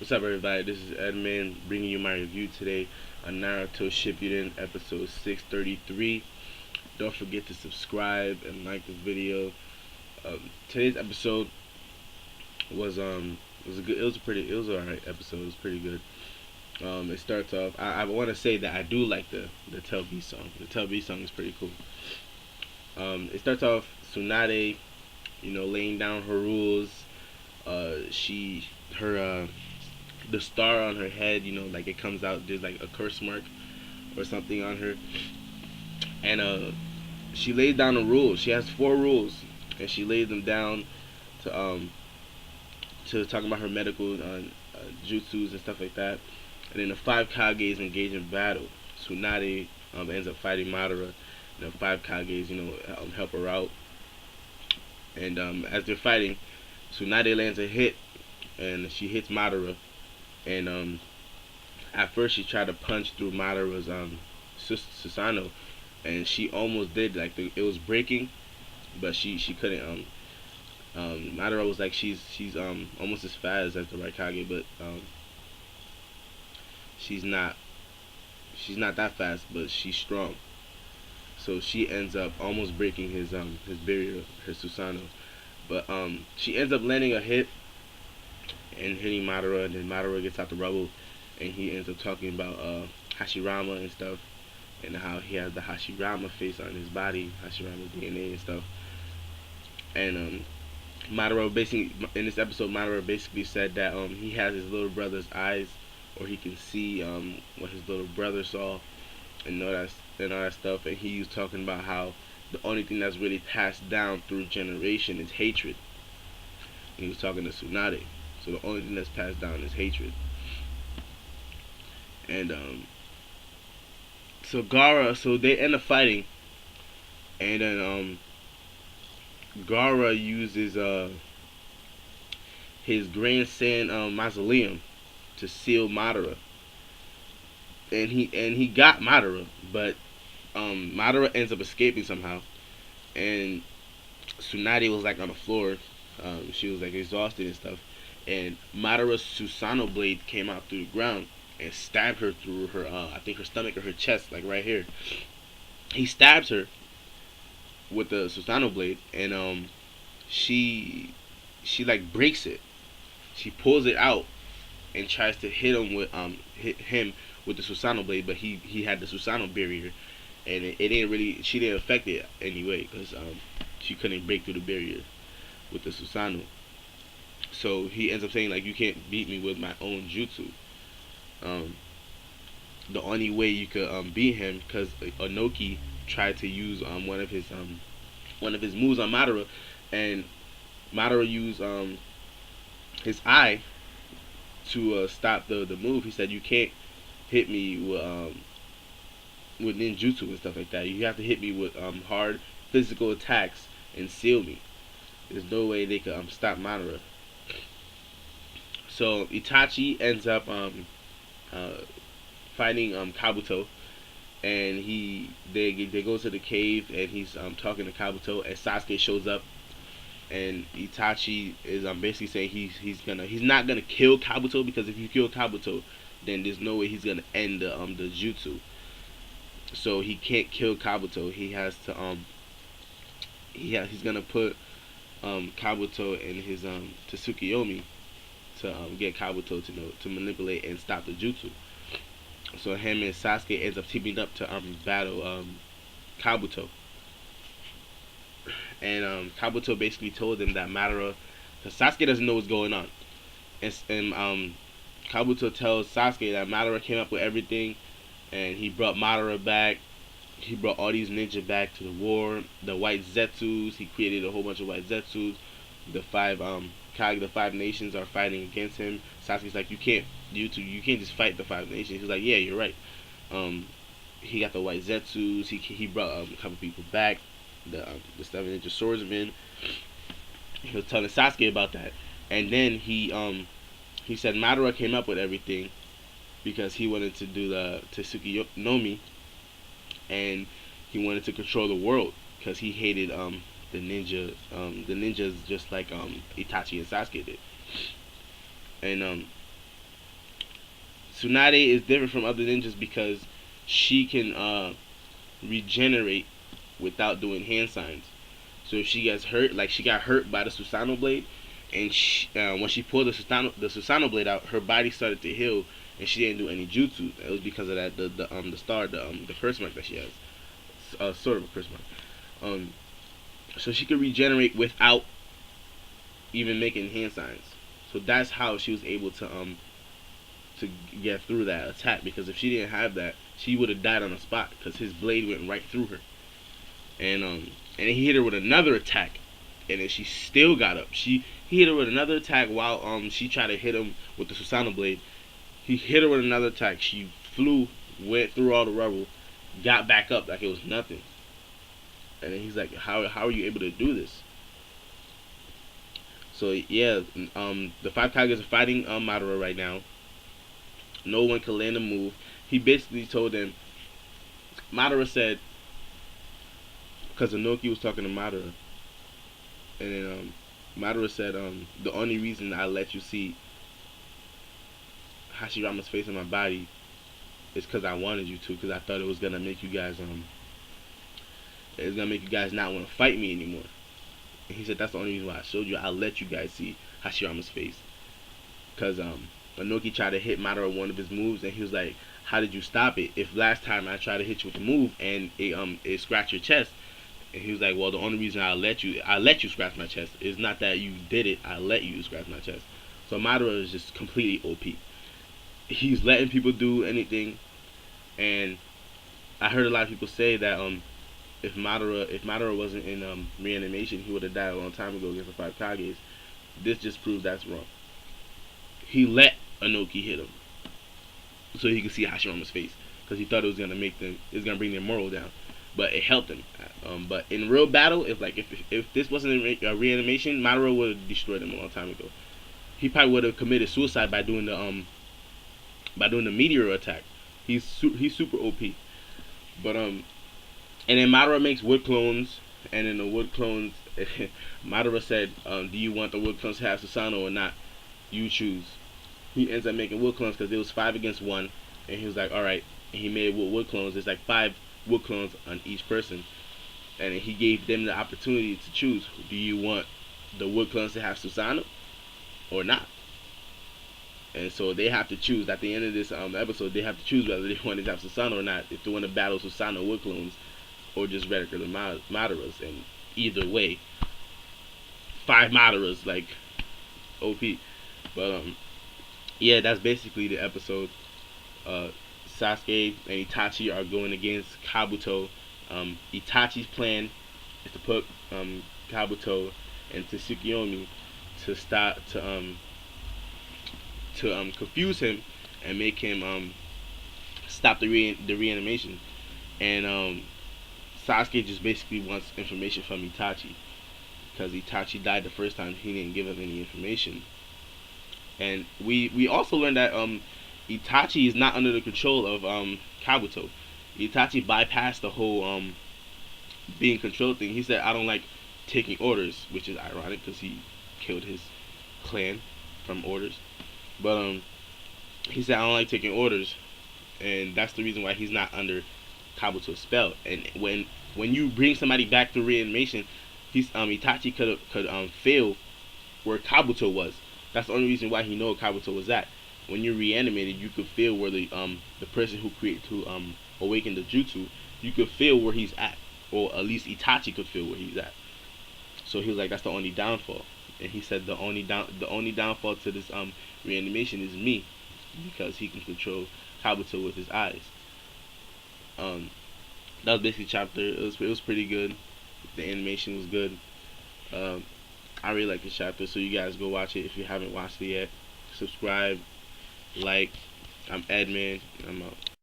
What's up, everybody? This is Edmund bringing you my review today on Naruto Shippuden episode 633. Don't forget to subscribe and like the video. Today's episode was it was alright episode. It was pretty good. It starts off. I want to say that I do like the Tell B song. The Tell B song is pretty cool. It starts off Tsunade, laying down her rules. The star on her head, like it comes out, there's like a curse mark or something on her, and she laid down the rules. She has 4 rules, and she laid them down to talk about her medical jutsus and stuff like that. And then the 5 Kages engage in battle. Tsunade ends up fighting Madara. The 5 Kages, help her out. And as they're fighting, Tsunade lands a hit, and she hits Madara. And at first she tried to punch through Madara's Susanoo, and she almost did. Like it was breaking, but she couldn't. Madara was like she's almost as fast as the Raikage, but she's not that fast, but she's strong. So she ends up almost breaking his barrier, her Susanoo, but she ends up landing a hit and hitting Madara, and then Madara gets out the rubble, and he ends up talking about Hashirama and stuff, and how he has the Hashirama face on his body, Hashirama DNA and stuff. And Madara basically, in this episode, Madara basically said that he has his little brother's eyes, or he can see what his little brother saw, and all that stuff. And he was talking about how the only thing that's really passed down through generation is hatred. And he was talking to Tsunade. So the only thing that's passed down is hatred. And so they end up fighting, and then Gaara uses his grandson mausoleum to seal Madara, and he got Madara, but Madara ends up escaping somehow, and Tsunade was like on the floor. She was like exhausted and stuff. And Madara's Susanoo blade came out through the ground and stabbed her through her, I think her stomach or her chest, like right here. He stabs her with the Susanoo blade, and she like breaks it. She pulls it out and tries to hit him with the Susanoo blade, but he had the Susanoo barrier, and it didn't really, she didn't affect it anyway, because she couldn't break through the barrier with the Susanoo. So he ends up saying, like, you can't beat me with my own jutsu. The only way you could beat him, because Onoki tried to use one of his moves on Madara, and Madara used his eye to stop the move. He said, you can't hit me with ninjutsu and stuff like that. You have to hit me with hard physical attacks and seal me. There's no way they could stop Madara. So Itachi ends up fighting Kabuto, and they go to the cave, and he's talking to Kabuto, and Sasuke shows up, and Itachi is basically saying he's not gonna kill Kabuto, because if you kill Kabuto, then there's no way he's gonna end the jutsu. So he can't kill Kabuto. He has to he's gonna put Kabuto in his Tsukuyomi to get Kabuto to manipulate and stop the jutsu. So him and Sasuke ends up teaming up to battle Kabuto. And Kabuto basically told him that Madara, because Sasuke doesn't know what's going on, and Kabuto tells Sasuke that Madara came up with everything, and he brought Madara back. He brought all these ninja back to the war. The white Zetsus, he created a whole bunch of white Zetsus. The 5 the 5 nations are fighting against him. Sasuke's like, you can't just fight the 5 nations. He's like, yeah, you're right. He got the white Zetsus. He brought a couple people back. The 7 ninja swordsmen. He was telling Sasuke about that, and then he said Madara came up with everything because he wanted to do the Tsukuyomi, and he wanted to control the world because he hated the ninjas just like Itachi and Sasuke did. And Tsunade is different from other ninjas because she can regenerate without doing hand signs. So if she gets hurt, like she got hurt by the Susanoo blade, and when she pulled the Susanoo blade out, her body started to heal, and she didn't do any jutsu. It was because of that the star, the curse mark that she has, sort of a curse mark. So she could regenerate without even making hand signs. So that's how she was able to get through that attack. Because if she didn't have that, she would have died on the spot because his blade went right through her. And he hit her with another attack, and then she still got up. He hit her with another attack while she tried to hit him with the Susanoo blade. He hit her with another attack. She flew, went through all the rubble, got back up like it was nothing. And then he's like, how are you able to do this? So yeah, the 5 Kages are fighting Madara right now. No one can land a move. He basically told them, Madara said, because Inoki was talking to Madara, and then Madara said, the only reason I let you see Hashirama's face on my body is because I wanted you to, because I thought it was gonna make you guys not want to fight me anymore. And he said that's the only reason why I showed you. I let you guys see Hashirama's face, because Inoki tried to hit Madara one of his moves, and he was like, how did you stop it? If last time I tried to hit you with a move and it scratched your chest. And he was like, well, the only reason I let you scratch my chest is not that you did it, I let you scratch my chest. So Madara is just completely OP. He's letting people do anything, and I heard a lot of people say that if Madara wasn't in reanimation, he would have died a long time ago against the 5 Kages. This just proves that's wrong. He let Inoki hit him so he could see Hashirama's face, because he thought it was gonna bring their moral down. But it helped him. But in real battle, if this wasn't a reanimation, Madara would have destroyed him a long time ago. He probably would have committed suicide by doing the meteor attack. He's super OP. But and then Madara makes wood clones, and in the wood clones, Madara said, "Do you want the wood clones to have Susanoo or not? You choose." He ends up making wood clones because it was 5 against 1, and he was like, "All right." And he made wood clones. It's like 5 wood clones on each person, and he gave them the opportunity to choose. Do you want the wood clones to have Susanoo or not? And so they have to choose. At the end of this episode, they have to choose whether they want to have Susanoo or not. If they want to battle Susanoo wood clones or just regular Madaras. And either way, 5 Madaras, like OP. But yeah, that's basically the episode. Sasuke and Itachi are going against Kabuto. Itachi's plan is to put Kabuto and Tsukuyomi to stop to confuse him and make him stop the reanimation. And Sasuke just basically wants information from Itachi, because Itachi died the first time. He didn't give him any information. And we also learned that Itachi is not under the control of Kabuto. Itachi bypassed the whole being controlled thing. He said, I don't like taking orders, which is ironic because he killed his clan from orders. But he said, I don't like taking orders, and that's the reason why he's not under Kabuto's spell. And when you bring somebody back to reanimation, Itachi could fail where Kabuto was. That's the only reason why he know Kabuto was at. When you're reanimated, you could feel where the person who awakened the jutsu, you could feel where he's at, or at least Itachi could feel where he's at. So he was like, that's the only downfall. And he said the only downfall to this reanimation is me, because he can control Kabuto with his eyes. That was basically chapter. It was pretty good. The animation was good. I really like this chapter, so you guys go watch it if you haven't watched it yet. Subscribe, like. I'm Edmund, and I'm out.